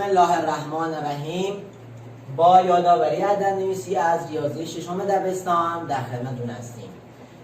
بسم الله الرحمن الرحیم. با یادآوری عددنویسی از ریاضی ششم دبستان در خدمتتون هستیم.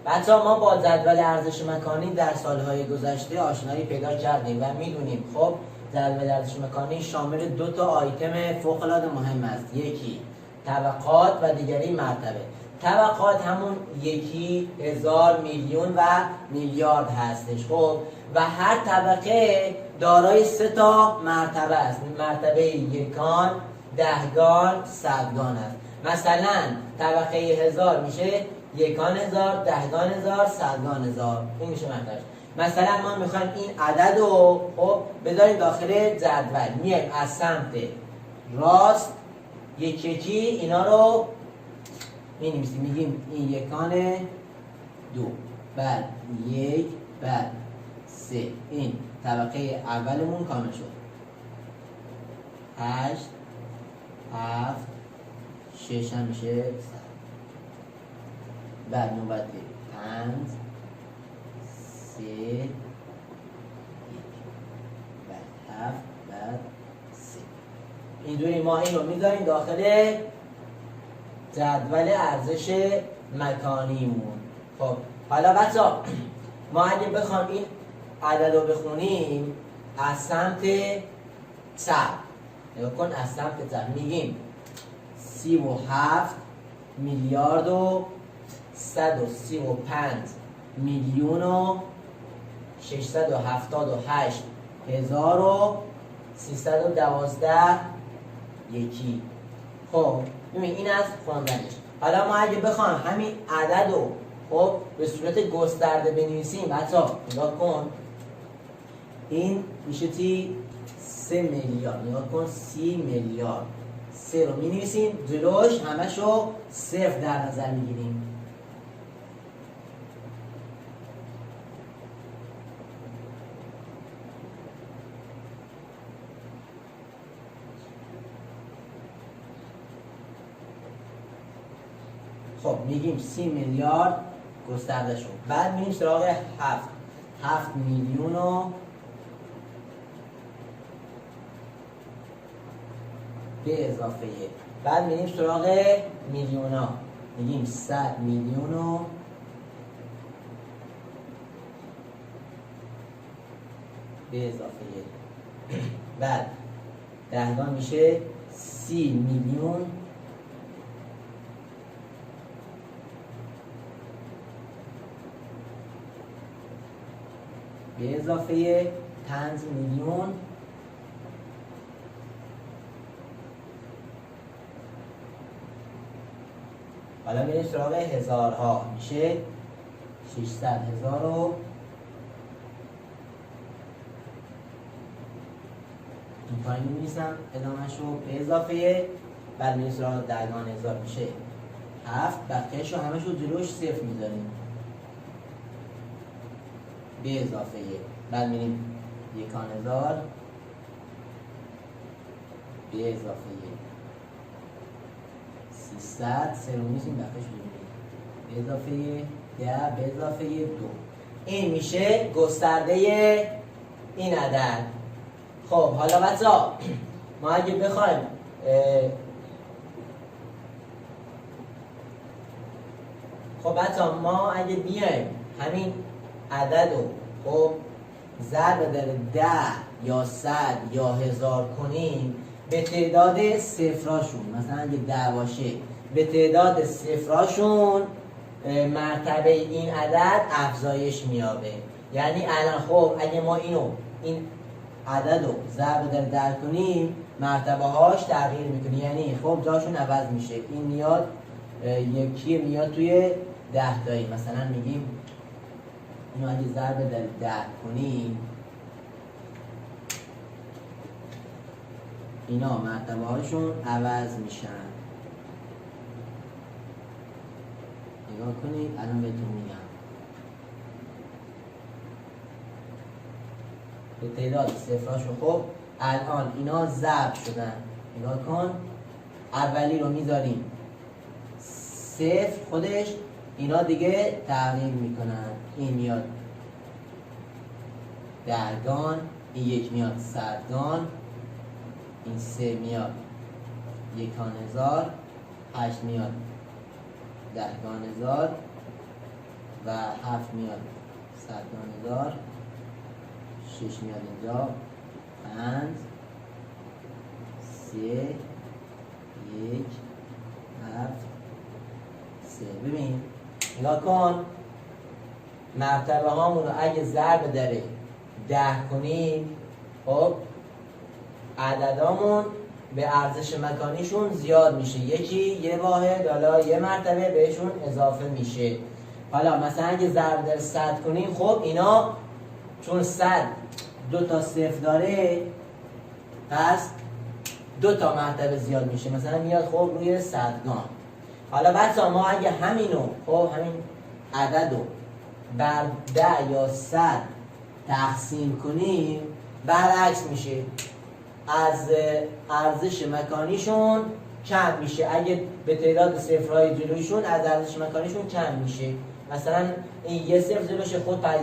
بچه‌ها ما با جدول ارزش مکانی در سالهای گذشته آشنایی پیدا کردیم و میدونیم خب جدول ارزش مکانی شامل دو تا آیتم فوق‌العاده مهم است. یکی طبقات و دیگری مرتبه. طبقات همون یکی، هزار، میلیون و میلیارد هستش. خب و هر طبقه دارای 3 تا مرتبه است. مرتبه یکان، دهگان، صدگان است. مثلا طبقه 1000 میشه یکان هزار، دهگان هزار، صدگان هزار. این میشه مرتبهش. مثلا ما میخوایم این عدد رو خب بذاریم داخل جدول. میایم از سمت راست یکی اینا رو می‌نویسیم. میگیم این یکان دو، بعد یک، بعد سه. این طبقه اولمون کامل شد. 8 7 6 هم میشه 100. بعد نوبت 5 3 1 بعد 7 بعد 3. اینجوری ما این رو میذاریم داخل جدول ارزش مکانیمون. خب حالا بچه‌ها ما اگه بخوام این عدد رو بخونیم از سمت چپ، نگاه کن، از سمت چپ میگیم 37 میلیارد و 135 میلیون و 678 هزار و 312 یکی. خب ببین این از خواندنش. حالا ما اگه بخوام همین عدد رو خب به صورت گسترده بنویسیم بچه‌ها نگاه کن، این میشه 3 میلیارد. نگاه کن 30 میلیارد. 3 رو می‌نویسیم جلوش همشو صفر در نظر میگیریم. خب میگیم 30 میلیارد گسترده شد. بعد میریم سراغ 7 میلیون و به اضافه 1. بعد میریم سراغ میلیون ها. میگیم 100 میلیون و به اضافه 1. بعد دهگان میشه 30 میلیون به اضافه 5 میلیون حالا میریم سراغ هزارها. میشه 600 هزار و این پایین می‌نویسم ادامه‌ش رو به اضافه. بعد میریم سراغ دهگان هزار میشه 7. بقیه‌اش رو همش رو جلوش صفر میذاریم به اضافه 1. بعد میریم یکان هزار به اضافه 1 300. 3 رو می‌نویسیم بقیه‌اش رو به اضافه 1 به اضافه 2. این میشه گسترده این عدد. خب حالا بچه‌ها ما اگه بخوایم خب بچه‌ها ما اگه بیایم همین عدد رو خب ضرب در 10 یا 100 یا 1000 کنیم به تعداد صفراشون، مثلا اگه 10 باشه به تعداد صفراشون مرتبه این عدد افزایش میابه. یعنی الان خب اگه ما این عدد رو ضرب در 10 کنیم مرتبه هاش تغییر میکنه، یعنی خب جاشون عوض میشه. این میاد یکی میاد توی 10 تایی. مثلا میگیم اینو اگه ضرب در 10 کنیم اینا مرتبه هاشون عوض میشن. نگاه کنید الان بهتون میگم به تعداد صفراشون. خب الان اینا ضرب شدن. نگاه کن اولی رو میذاریم صفر خودش، اینا دیگه تغییر میکنن. این میاد دهگان، این یک میاد صدگان، این 3 میاد یکان هزار، 8 میاد دهگان هزار و 7 میاد صدگان هزار، 6 میاد اینجا 5 3 1 7 3. ببین نگاه کن، مرتبه هامون رو اگه ضرب در 10 کنیم، خب عددامون به ارزش مکانیشون زیاد میشه، یکی یه واحد حالا یه مرتبه بهشون اضافه میشه. حالا مثلا اگه ضرب در 100 کنیم، خب اینا چون 100 2 تا صفر داره، پس 2 تا مرتبه زیاد میشه، مثلا میاد خب روی صدگان. حالا بچه‌ها ما اگه همینو، خب همین عدد رو بر 10 یا 100 تقسیم کنیم، برعکس میشه، از ارزش مکانیشون کم میشه. اگه به تعداد صفرهای جلویشون از ارزش مکانیشون کم میشه، مثلا این یه صفر جلوشه، خود پر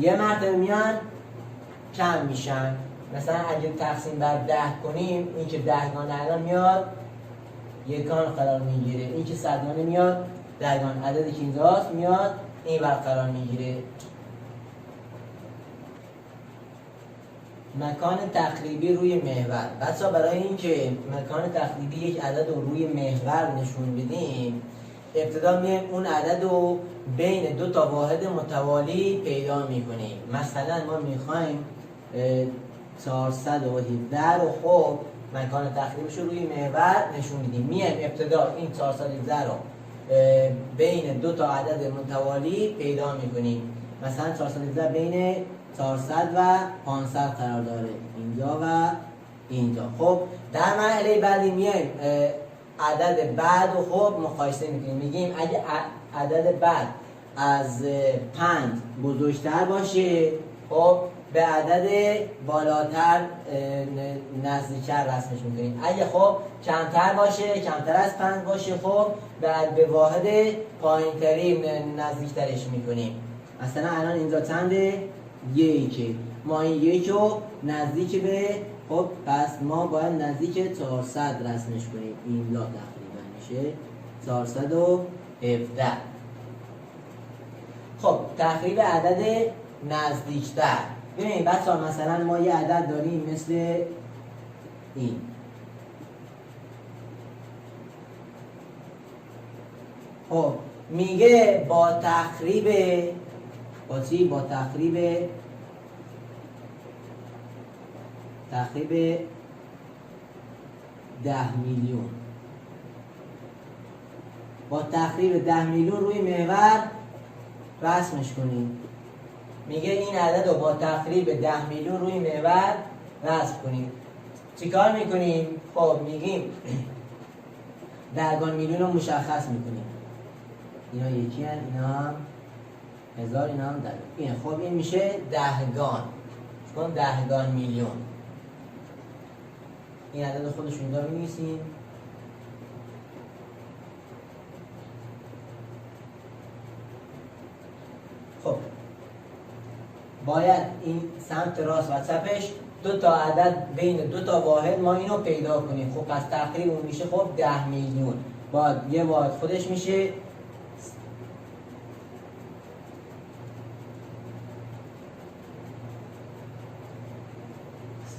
یه مرتبه میان کم میشن. مثلا اگه تقسیم بر 10 کنیم، این که 10 گان الان میاد یکان قرار میگیره، این که 100 گانه میاد دهگان، عددی که اینجاست میاد این ور قرار میگیره. مکان تقریبی روی محور. بچه‌ها برای اینکه مکان تقریبی یک عدد رو روی محور نشون بدیم، ابتدا میایم اون عدد رو بین 2 تا واحد متوالی پیدا میکنیم. مثلا ما میخوایم 417 رو خب مکان تقریبیش رو روی محور نشون بدیم. میایم ابتدا این 417 رو بین 2 تا عدد متوالی پیدا میکنیم. مثلا 417 بین 400 و 500 قرار داره، اینجا و اینجا. خب در مرحله بعدی میایم عدد بعد رو خب مقایسه میکنیم، میگیم اگه عدد بعد از 5 بزرگتر باشه، خب به عدد بالاتر نزدیکتر رسمش میکنیم. اگه خب کمتر باشه، کمتر از 5 باشه، خب بعد به واحد پایینتری نزدیکترش میکنیم. مثلا الان اینجا چنده؟ یکه. ما این یک رو نزدیک به، خب پس ما باید نزدیک 400 رسمش کنیم. اینجا تقریبا میشه 417. خب تقریب عدد نزدیکتر. ببینید بچه‌ها مثلا ما یه عدد داریم مثل این، خب میگه با تقریب با چی؟ با تقریب 10 میلیون. با تقریب 10 میلیون روی محور رسمش کنیم. میگه این عدد رو با تقریب 10 میلیون روی محور رسم کنیم. چیکار میکنیم؟ خب میگیم دهگان میلیون رو مشخص میکنیم. اینا یکی هن، اینا هم 1000، اینا هم 10. خب این میشه دهگان، چون دهگان میلیون. این عدد خودشون دار می‌نویسیم. خب باید این سمت راست و چپش 2 تا عدد بین 2 تا واحد ما اینو پیدا کنیم. خب پس تقریب اون میشه خب 10 میلیون. باید یه واحد خودش میشه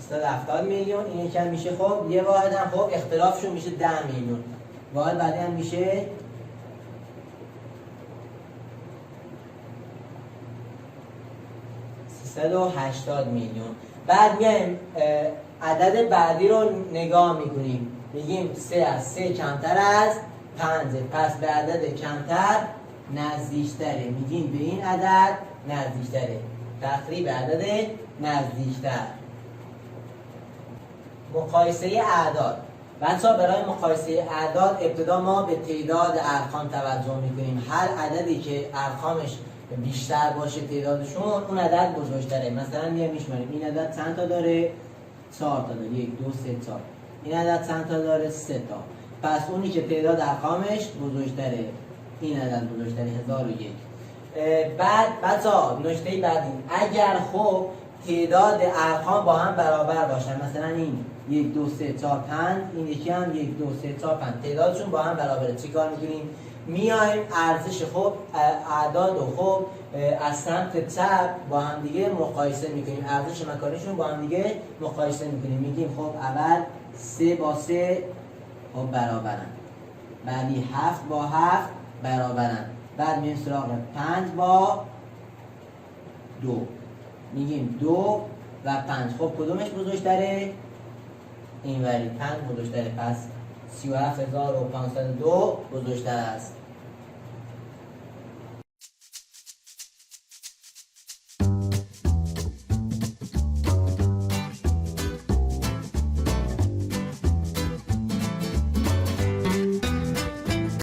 370 میلیون. این یکم میشه خب یه واحد هم خب اختلافشون میشه 10 میلیون. واحد بعدی هم میشه 380 میلیون. بعد میایم عدد بعدی رو نگاه میکنیم، میگیم 3 از 3 کمتر از 5، پس به عدد کمتر نزدیکتره، میگیم به این عدد نزدیکتره. تقریب عدد نزدیکتر. مقایسه اعداد. بچه‌ها برای مقایسه اعداد ابتدا ما به تعداد ارقام توجه میکنیم. هر عددی که ارقامش بیشتر باشه تعدادشون، اون عدد بزرگتره. مثلا میایم میشماریم این عدد چند تا داره؟ 4 تا داره. 1 2 3 4. این عدد چند تا داره؟ 3 تا. پس اونی که تعداد ارقامش بزرگتره، این عدد بزرگتره، 1001. بعد بچه‌ها نکته بعدی، اگر خب تعداد ارقام با هم برابر باشن، مثلا این 1 2 3 4 5 این یکی هم 1 2 3 4 5 تعدادشون با هم برابره. چیکار میکنیم؟ میایم ارزش خب اعداد و خب از سمت چپ با هم دیگه مقایسه میکنیم، ارزش مکانیشون با هم دیگه مقایسه میکنیم. میگیم خب اول 3 با 3 خب برابرن، بعدی 7 با 7 برابرن، بعد میریم سراغ 5 با 2 میگیم 2 و 5. خب کدومش بزرگتره؟ اینوری 5 بزرگتره، پس 37502 بزرگتر است.